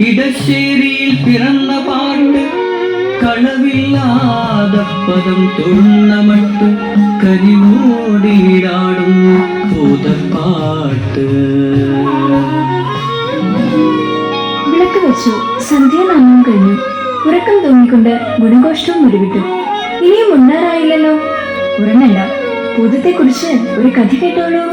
ഇടശ്ശേരിയിൽ പിറന്ന പാട്ട്, കളവില്ലാത പദം തൊഴുന്നമട്ട് കരിമോടിയിടാടും ഭൂതപ്പാട്ട്. വിളക്ക് വെച്ചു, സന്ധ്യാനാമം കഴിഞ്ഞു. ഉറക്കം തൂങ്ങിക്കൊണ്ട് ഗുണഘോഷവും ഉരുവിട്ടു. ഇനിയും ഉണ്ണാറായില്ലല്ലോ. ഉറങ്ങണ്ട, ഭൂതത്തെക്കുറിച്ച് ഒരു കഥ കേട്ടോളൂ.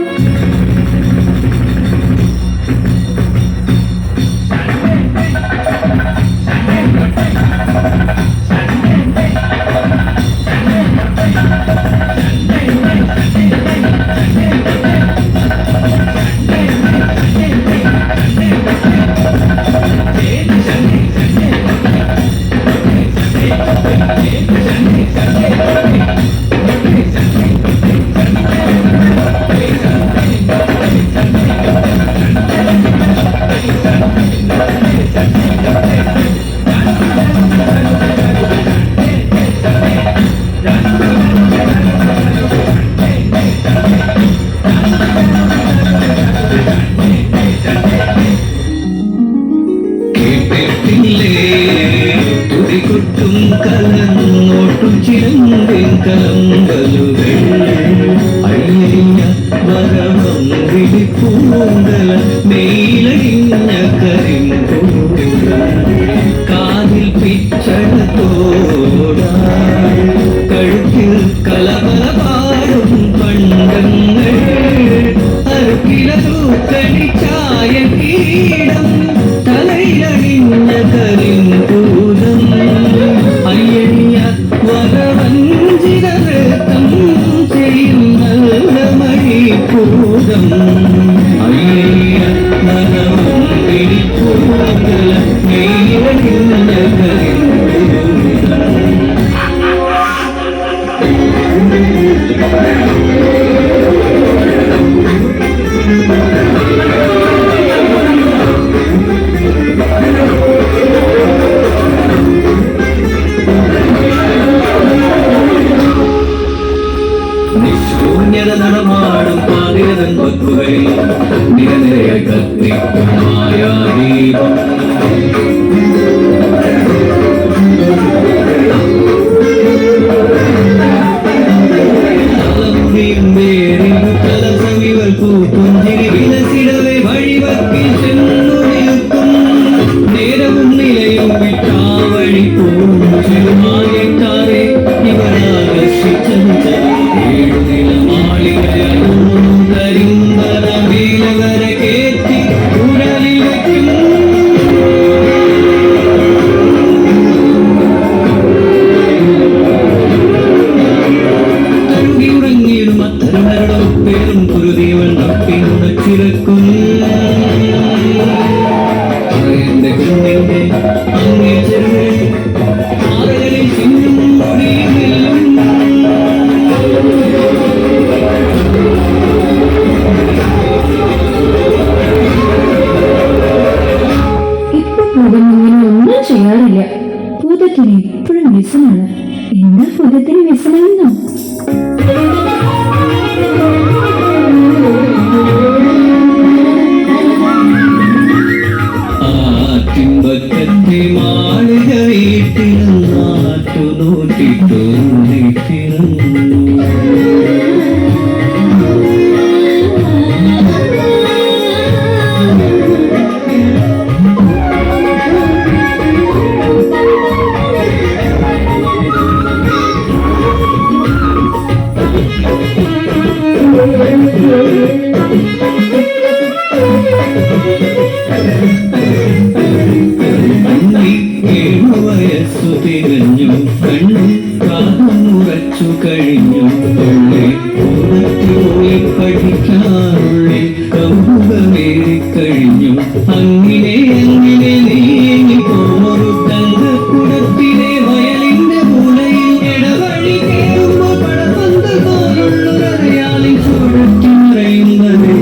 തുടികൊട്ടും കലങ്ങോട്ടും ചിരമ്പൻ കലമ്പലുകൾ, അയ്യ വരവം വിളിപ്പൂങ്കല മേലടിഞ്ഞ കരിമ്പൂല, കാതിൽ പിച്ചടത്തോട കഴുത്തിൽ കലവല പാടും പണ്ടങ്ങൾ, അറുക്കില തൂക്കടിച്ചായ കീടം തലയിലണിഞ്ഞ കരിമ്പൂലം, അയ്യയ്യ വരവഞ്ചിത നൃത്തം ചെയ്യും നല്ല മണിപ്പൂതം, അയ്യയ്യ വരവം പിടിപ്പൂങ്കല മേലണിഞ്ഞ കരിമ്പൂലം. നിശൂന്യത നടമാടും പാതിരതൻ വക്കുകളിൽ നിരനിരയായി കത്തിക്കും മായാദീപം, തലമുടിയും വേറിയും തലസവികൾ പൂപ്പുഞ്ചിരി വിലസിടവേ വഴിവക്കിൽ ചെന്നു നിൽക്കും, നേരവും നിലയും വിട്ടാ വഴി പോവും ചെറുമായക്കാരെ ഇവരാകർഷിച്ചത് ഏഴുനില മാളികയൂറും കരിമ്പന മേലവര കേറ്റി ഉടലിൽ വയ്ക്കും. തഴുകിയുറങ്ങിയിടും അത്തരുണരുടെ ഒപ്പേറും കുരുതിവൻ തപ്പിനുടച്ചിരക്കും, എന്റെ കുഞ്ഞിന്റെ അങ്ങേ ചെറുവേ ആറകളിൽ ചിന്നും മുടിയിലും. ഇപ്പൊ ഭൂതം ഇങ്ങനെ ഒന്നും ചെയ്യാറില്ല. ഭൂതത്തിന് എപ്പോഴും വ്യസനാണ്. എന്താ ഭൂതത്തിന് വ്യസനമെന്നോ? ആറ്റിൻപക്കത്തെ മാളിക വീട്ടിലും നാട്ടു നോട്ടിട്ടൊന്നിട്ടിരുന്നു, വയസ്സു തികഞ്ഞു, കണ്ണു കാതുമുറച്ചു കഴിഞ്ഞു, പോയി പഠിക്കാറുള്ളിൽ കൗതുകമേറിക്കഴിഞ്ഞു, അങ്ങനെ അങ്ങനെ നീങ്ങി പോരു തങ്കക്കുടത്തിലെ വയലിന്റെ മൂലയിൽ ഇടവഴി കേറുമ്പോൾ പടപന്ത് പോലുള്ളൊരയാളിൽ ചുഴറ്റി മറയുന്നത്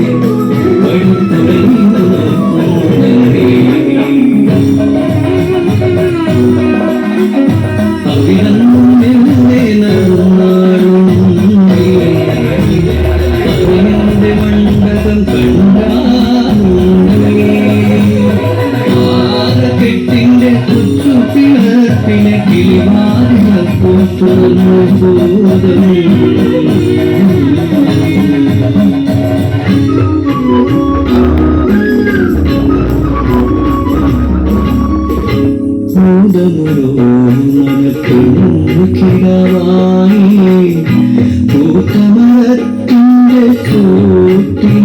വഴിത്തുറയുന്ന നോക്കുന്നേ. അവിടന്നെ നടന്നാടും അതിന്റെ മണ്ഡപം കണ്ടാ കിളിവാതിലപ്പോൾ തുറന്നു ഭൂതം. ഭൂതമൊരു മനക്കിടവായി പൂത്തമരത്തിൻ്റെ കൂട്ടിൽ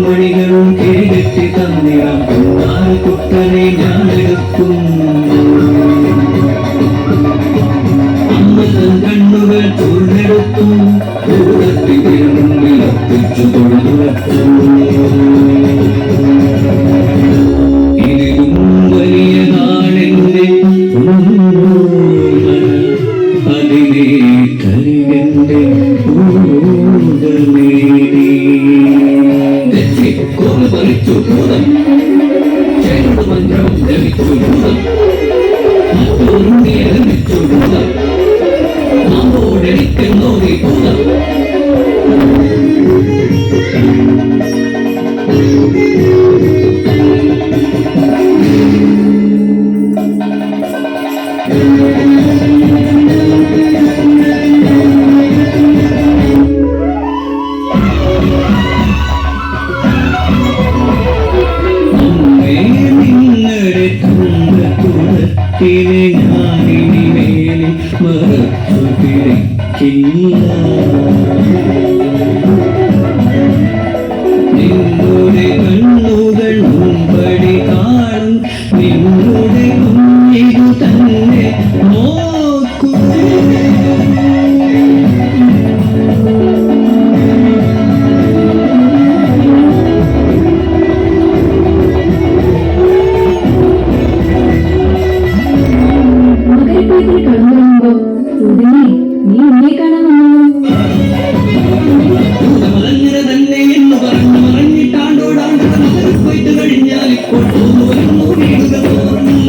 മണികളും കിഴികെട്ടി തന്നിടാം കുട്ടനെ ഞാനെടുക്കും. അമ്മതൻ കണ്ണുകൾ തുറന്നെടുത്തു കൂടത്തി തിരുമുമ്പിൽ ഒപ്പിച്ചു തൊഴുതുവച്ചു. ഇതിലും വലിയതാണെന്റെ അതിനെ കരുകന്റെ കോന്ന് പറിച്ചു ഭൂതം, ചേർന്ന് മന്ത്രം ലഭിച്ചു ഭൂതം, ലഭിച്ചു ഭൂതം, നമ്മോടെനിക്കുന്നോ നീ ഭൂതം. ഞാനിനി മേലിൽ മറച്ചു പിടിക്കില്ല. നിങ്ങളുടെ കണ്ണുകൾ മുമ്പടി കാണും, നിങ്ങളുടെ കുഞ്ഞിതു തന്നെ നോക്കൂ. തന്നെ എന്ന് പറഞ്ഞു മറഞ്ഞിട്ടാണ്ടോടാണ്ട് പോയിട്ട് കഴിഞ്ഞാൽ ഇപ്പോൾ തോന്നുന്നു വീടുക തോന്നുന്നു.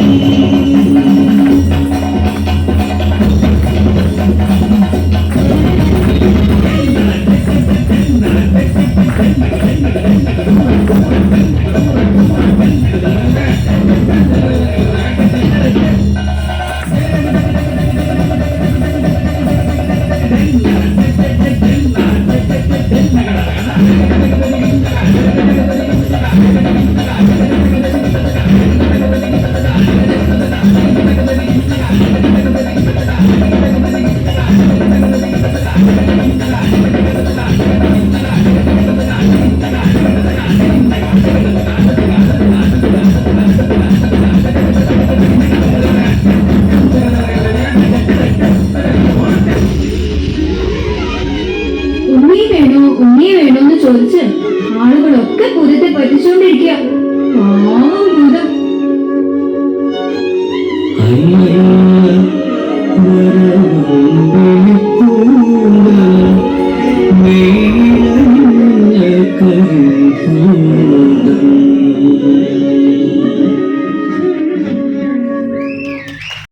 ഉണ്ണി വേണോന്ന് ചോദിച്ച് ആളുകളൊക്കെ ഭൂതത്തെ പറ്റിച്ചുകൊണ്ടിരിക്കുക. ഭൂതം അയ്യ